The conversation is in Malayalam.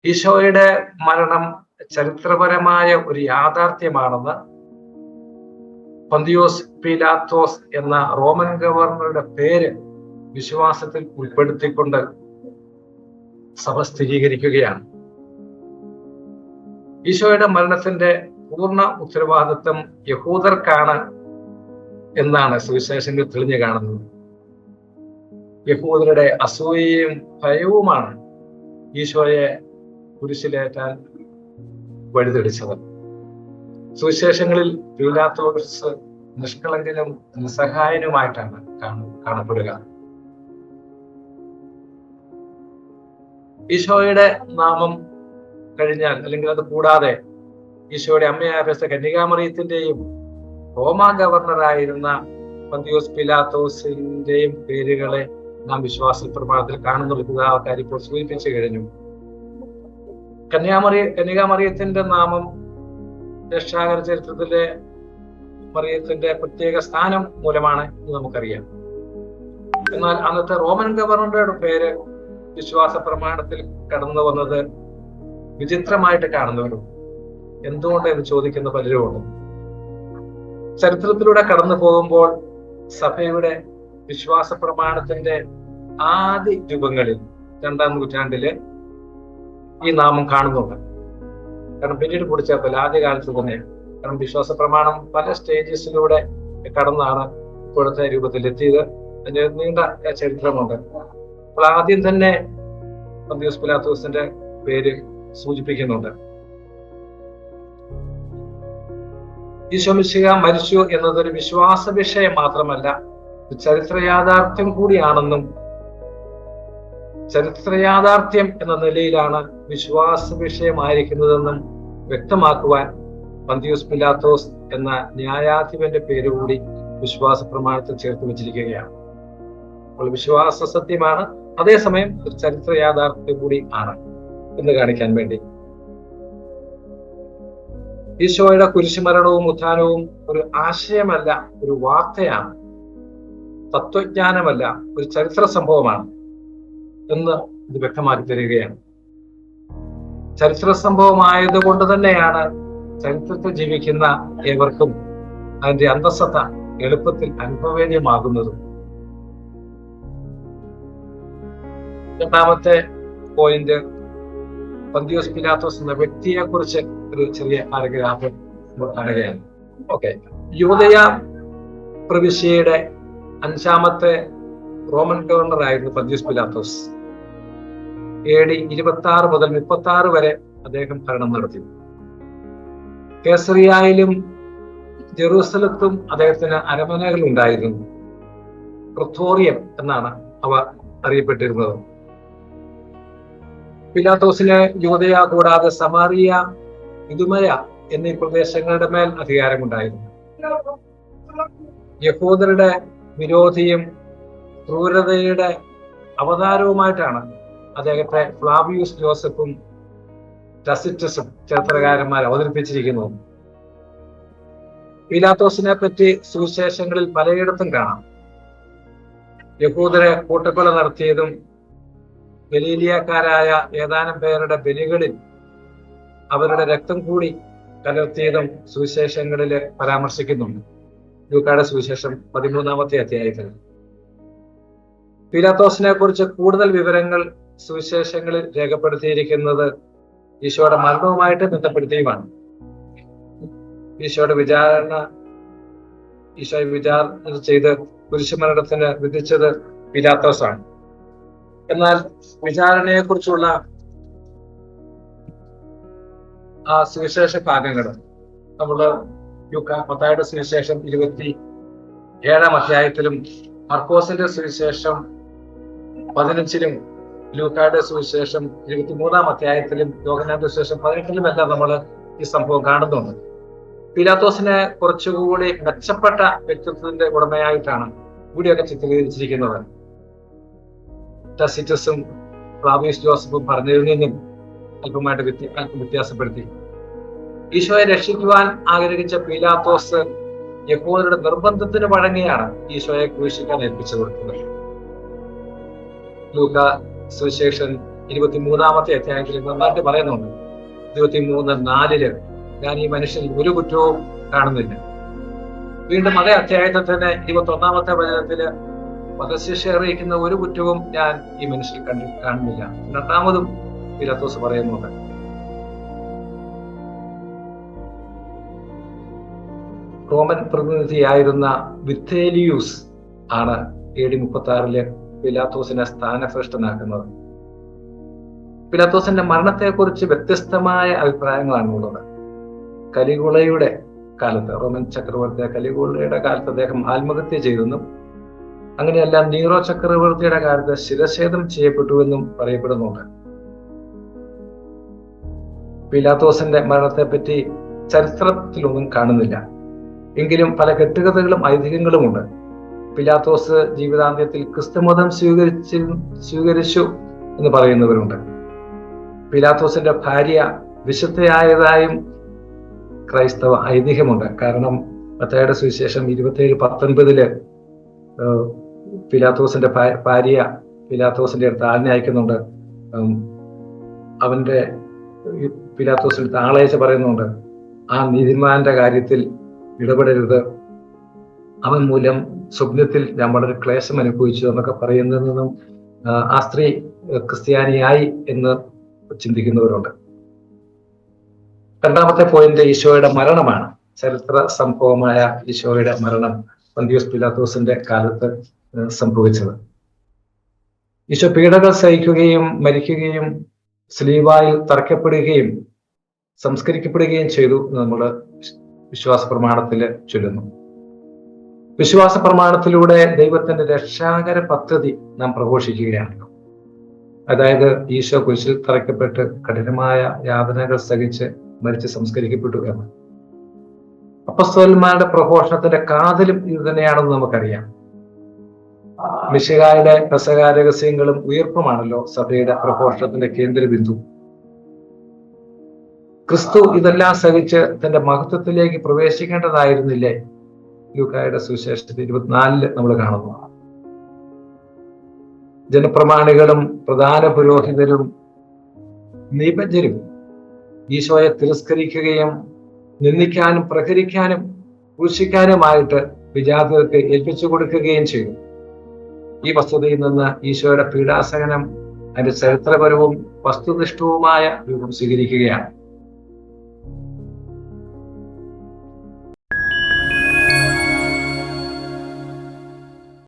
ഈശോയുടെ മരണം ചരിത്രപരമായ ഒരു യാഥാർത്ഥ്യമാണെന്ന് പൊന്തിയോസ് പീലാത്തോസ് എന്ന റോമൻ ഗവർണറുടെ പേര് വിശ്വാസത്തിൽ ഉൾപ്പെടുത്തിക്കൊണ്ട് സഭ സ്ഥിരീകരിക്കുകയാണ്. ഈശോയുടെ മരണത്തിന്റെ പൂർണ്ണ ഉത്തരവാദിത്വം യഹൂദർക്കാണ് എന്നാണ് സുവിശേഷങ്ങൾ തെളിഞ്ഞു കാണുന്നത്. യഹൂദരുടെ അസൂയയും ഭയവുമാണ് ഈശോയെ കുരിശിലേറ്റാൻ വഴിതെളിച്ചത്. സുവിശേഷങ്ങളിൽ പീലാത്തോസ് നിഷ്കളങ്കനും നിസ്സഹായനുമായിട്ടാണ് കാണപ്പെടുക. ഈശോയുടെ നാമം കഴിഞ്ഞാൽ, അല്ലെങ്കിൽ അത് കൂടാതെ ഈശോയുടെ അമ്മയായ കന്യകാമറിയത്തിന്റെയും റോമാ ഗവർണറായിരുന്ന പൊന്തിയോസ് പീലാത്തോസിന്റെയും പേരുകളെ നാം വിശ്വാസ പ്രമാണത്തിൽ കാണുന്ന ആൾക്കാർ ഇപ്പോൾ സൂചിപ്പിച്ചു കഴിഞ്ഞു. കന്യകാമറിയത്തിന്റെ നാമം രക്ഷാകര ചരിത്രത്തിലെ മറിയത്തിന്റെ പ്രത്യേക സ്ഥാനം മൂലമാണ് എന്ന് നമുക്കറിയാം. എന്നാൽ അന്നത്തെ റോമൻ ഗവർണറുടെ പേര് വിശ്വാസ പ്രമാണത്തിൽ കടന്നു വന്നത് വിചിത്രമായിട്ട് കാണുന്നവരും എന്തുകൊണ്ട് എന്ന് ചോദിക്കുന്ന പലരുമുണ്ട്. ചരിത്രത്തിലൂടെ കടന്നു പോകുമ്പോൾ സഭയുടെ വിശ്വാസ പ്രമാണത്തിന്റെ ആദ്യ രൂപങ്ങളിൽ 2-ാം നൂറ്റാണ്ടില് ഈ നാമം കാണുന്നുണ്ട്. കാരണം പിന്നീട് കൂടിച്ചേർത്തല്ല, ആദ്യകാലത്ത് തന്നെ. കാരണം വിശ്വാസ പ്രമാണം പല സ്റ്റേജസിലൂടെ കടന്നാണ് ഇപ്പോഴത്തെ രൂപത്തിലെത്തിയത്. അതിന് നീണ്ട ചരിത്രമുണ്ട്. അപ്പോൾ ആദ്യം തന്നെ പൊന്തിയോസ് പീലാത്തോസിന്റെ പേര് സൂചിപ്പിക്കുന്നുണ്ട്. ഈശോ മിശിഹ മരിച്ചു എന്നതൊരു വിശ്വാസ വിഷയം മാത്രമല്ല, ചരിത്ര യാഥാർത്ഥ്യം കൂടിയാണെന്നും ചരിത്ര യാഥാർത്ഥ്യം എന്ന നിലയിലാണ് വിശ്വാസ വിഷയമായിരിക്കുന്നതെന്നും വ്യക്തമാക്കുവാൻ പൊന്തിയോസ് പീലാത്തോസ് എന്ന ന്യായാധിപന്റെ പേരുകൂടി വിശ്വാസ പ്രമാണത്തിൽ ചേർത്ത് വെച്ചിരിക്കുകയാണ്. അപ്പോൾ വിശ്വാസ സത്യമാണ്, അതേസമയം ഒരു ചരിത്ര യാഥാർത്ഥ്യം കൂടി ആണ് എന്ന് കാണിക്കാൻ വേണ്ടി. ഈശോയുടെ കുരിശുമരണവും ഉത്ഥാനവും ഒരു ആശയമല്ല, ഒരു വാർത്തയാണ്, തത്വജ്ഞാനമല്ല, ഒരു ചരിത്ര സംഭവമാണ് എന്ന് ഇത് വ്യക്തമാക്കി തരികയാണ്. ചരിത്ര സംഭവമായത് കൊണ്ട് തന്നെയാണ് ചരിത്രത്തിൽ ജീവിക്കുന്ന ഏവർക്കും അതിന്റെ അന്തസ്സത്ത എളുപ്പത്തിൽ അനുഭവേദ്യമാകുന്നതും. രണ്ടാമത്തെ പോയിന്റ്, പൊന്തിയോസ് പീലാത്തോസ് എന്ന വ്യക്തിയെ കുറിച്ച് ഒരു ചെറിയ പാരഗ്രാഫ് കാണുകയാണ്. യൂദയ പ്രവിശ്യയുടെ 5-ാമത്തെ റോമൻ ഗവർണർ ആയിരുന്നു പൊന്തിയോസ് പീലാത്തോസ്. AD 26 മുതൽ 36 വരെ അദ്ദേഹം ഭരണം നടത്തി. കേസറിയായിലും ജെറൂസലത്തും അദ്ദേഹത്തിന് അരമനകൾ ഉണ്ടായിരുന്നു. പ്രത്തോറിയം എന്നാണ് അവ അറിയപ്പെട്ടിരുന്നത്. പീലാത്തോസിന് യൂദയ കൂടാതെ സമാറിയ, ഇദുമയ എന്നീ പ്രദേശങ്ങളുടെ മേൽ അധികാരമുണ്ടായിരുന്നു. യഹൂദരുടെ വിരോധിയും ക്രൂരതയുടെ അവതാരവുമായിട്ടാണ് അദ്ദേഹത്തെ ഫ്ലാവിയൂസ് ജോസഫും ടസിറ്റസും ചരിത്രകാരന്മാർ അവതരിപ്പിച്ചിരിക്കുന്നു. പീലാത്തോസിനെ പറ്റി സുവിശേഷങ്ങളിൽ പലയിടത്തും കാണാം. യഹൂദരെ കൂട്ടക്കൊല നടത്തിയതും ഗലീലിയക്കാരായ ഏതാനും പേരുടെ ബലികളിൽ അവരുടെ രക്തം കൂടി കലർത്തിയതും സുവിശേഷങ്ങളിൽ പരാമർശിക്കുന്നുണ്ട്. ലൂക്കായുടെ സുവിശേഷം 13-ാമത്തെ അധ്യായത്തിൽ. പീലാത്തോസിനെ കുറിച്ച് കൂടുതൽ വിവരങ്ങൾ സുവിശേഷങ്ങളിൽ രേഖപ്പെടുത്തിയിരിക്കുന്നത് ഈശോയുടെ മരണവുമായിട്ട് ബന്ധപ്പെടുത്തിയുമാണ്. ഈശോയെ വിചാരണ ചെയ്ത് കുരിശുമരണത്തിന് വിധിച്ചത് പീലാത്തോസാണ്. എന്നാൽ വിചാരണയെ കുറിച്ചുള്ള ആ സുവിശേഷ ഭാഗങ്ങൾ നമ്മള് മത്തായിയുടെ സുവിശേഷം 27-ാം അധ്യായത്തിലും മർക്കോസിന്റെ സുവിശേഷം 15-ലും ലൂക്കായുടെ സുവിശേഷം 23-ാം അധ്യായത്തിലും യോഹന്നാന്റെ സുവിശേഷം 18-ലും എല്ലാം നമ്മൾ ഈ സംഭവം കാണുന്നുണ്ട്. പീലാത്തോസിനെ കുറച്ചുകൂടി മെച്ചപ്പെട്ട വ്യക്തിത്വത്തിന്റെ ഉടമയായിട്ടാണ് ഇവിടെയൊക്കെ ചിത്രീകരിച്ചിരിക്കുന്നത്. ടസിറ്റസും ഫ്ലാവിയൂസ് ജോസഫും പറഞ്ഞതിൽ നിന്നും അല്പമായിട്ട് വ്യത്യാസപ്പെടുത്തി. ഈശോയെ രക്ഷിക്കുവാൻ ആഗ്രഹിച്ച പീലാത്തോസ് യഹൂദരുടെ നിർബന്ധത്തിന് വഴങ്ങിയാണ് ഈശോയെ ക്രൂശിക്കാൻ ഏൽപ്പിച്ചു കൊടുത്തത്. ലൂക്ക സുവിശേഷൻ 23-ാമത്തെ അധ്യായത്തിൽ നന്നായിട്ട് പറയുന്നുണ്ട്. 23:4 ഞാൻ ഈ മനുഷ്യൻ ഒരു കുറ്റവും കാണുന്നില്ല. വീണ്ടും അതേ അധ്യായത്തിൽ തന്നെ 21-ാമത്തെ വചനത്തില് വധശിക്ഷ അറിയിക്കുന്ന ഒരു കുറ്റവും ഞാൻ ഈ മനുഷ്യൻ കാണുന്നില്ല. രണ്ടാമതും പീലാത്തോസ് പറയുന്നുണ്ട്. റോമൻ പ്രതിനിധിയായിരുന്ന വിത്തേലിയൂസ് ആണ് AD 36 പീലാത്തോസിനെ സ്ഥാനഭ്രഷ്ടനാക്കുന്നത്. പീലാത്തോസിന്റെ മരണത്തെക്കുറിച്ച് വ്യത്യസ്തമായ അഭിപ്രായങ്ങളാണുള്ളത്. കലിഗുളയുടെ കാലത്ത്, റോമൻ ചക്രവർത്തി കലിഗുളയുടെ കാലത്ത് അദ്ദേഹം ആത്മഹത്യ ചെയ്തെന്നും അങ്ങനെയല്ല നീറോ ചക്രവർത്തിയുടെ കാലത്ത് ശിരച്ഛേദം ചെയ്യപ്പെട്ടുവെന്നും പറയപ്പെടുന്നുണ്ട്. പീലാത്തോസിന്റെ മരണത്തെപ്പറ്റി ചരിത്രത്തിലൊന്നും കാണുന്നില്ല. എങ്കിലും പല കെട്ടുകഥകളും ഐതിഹ്യങ്ങളുമുണ്ട്. പീലാത്തോസ് ജീവിതാന്ത്യത്തിൽ ക്രിസ്തുമതം സ്വീകരിച്ചു എന്ന് പറയുന്നവരുണ്ട്. പീലാത്തോസിന്റെ ഭാര്യ വിശുദ്ധയായതായും ക്രൈസ്തവ ഐതിഹ്യമുണ്ട്. കാരണം മത്തായിയുടെ സുവിശേഷം 27:19 പീലാത്തോസിന്റെ ഭാര്യ പീലാത്തോസിന്റെ അടുത്ത് ആജ്ഞ അയക്കുന്നുണ്ട്. അവന്റെ പീലാത്തോസിന്റെ അടുത്ത് ആളയച്ച് പറയുന്നുണ്ട്, ആ നീതിമാന്റെ കാര്യത്തിൽ ഇടപെടരുത്, അവൻ മൂലം സ്വപ്നത്തിൽ ഞാൻ വളരെ ക്ലേശം അനുഭവിച്ചു എന്നൊക്കെ പറയുന്നതിൽ നിന്നും ആ സ്ത്രീ ക്രിസ്ത്യാനിയായി എന്ന് ചിന്തിക്കുന്നവരുണ്ട്. രണ്ടാമത്തെ പോയിന്റ് ഈശോയുടെ മരണമാണ്. ചരിത്ര സംഭവമായ ഈശോയുടെ മരണം പന്തിയോസ് പീലാത്തോസിന്റെ കാലത്ത് സംഭവിച്ചത്. ഈശോ പീഡകൾ സഹിക്കുകയും മരിക്കുകയും സ്ലീവായിൽ തറയ്ക്കപ്പെടുകയും സംസ്കരിക്കപ്പെടുകയും ചെയ്തു നമ്മൾ വിശ്വാസ പ്രമാണത്തിൽ ചൊല്ലുന്നു. വിശ്വാസ പ്രമാണത്തിലൂടെ ദൈവത്തിന്റെ രക്ഷാകര പദ്ധതി നാം പ്രഘോഷിക്കുകയാണല്ലോ. അതായത് ഈശോ കുരിശിൽ തറയ്ക്കപ്പെട്ട് കഠിനമായ യാതനകൾ സഹിച്ച് മരിച്ച് സംസ്കരിക്കപ്പെട്ടു എന്ന്. അപ്പസ്തോലന്മാരുടെ പ്രഘോഷണത്തിന്റെ കാതലും ഇത് തന്നെയാണെന്ന് നമുക്കറിയാം. മിശിഹായുടെ പെസഹ രഹസ്യങ്ങളും ഉയർപ്പുമാണല്ലോ സഭയുടെ പ്രഘോഷണത്തിന്റെ കേന്ദ്രബിന്ദു. ക്രിസ്തു ഇതെല്ലാം സഹിച്ച് തന്റെ മഹത്വത്തിലേക്ക് പ്രവേശിക്കേണ്ടതായിരുന്നില്ലേ? ലൂക്കായുടെ സുവിശേഷത്തിൽ 24 നമ്മൾ കാണുന്നു. ജനപ്രമാണികളും പ്രധാന പുരോഹിതരും നിബദ്ധരും ഈശോയെ തിരസ്കരിക്കുകയും നിന്ദിക്കാനും പ്രഹരിക്കാനും ക്രൂശിക്കാനുമായിട്ട് വിജാതികൾക്ക് ഏൽപ്പിച്ചു കൊടുക്കുകയും ചെയ്തു. ഈ വസ്തുതയിൽ നിന്ന് ഈശോയുടെ പീഡാസഹനം അതിന്റെ ചരിത്രപരവും വസ്തുനിഷ്ഠവുമായ രൂപം സ്വീകരിക്കുകയാണ്.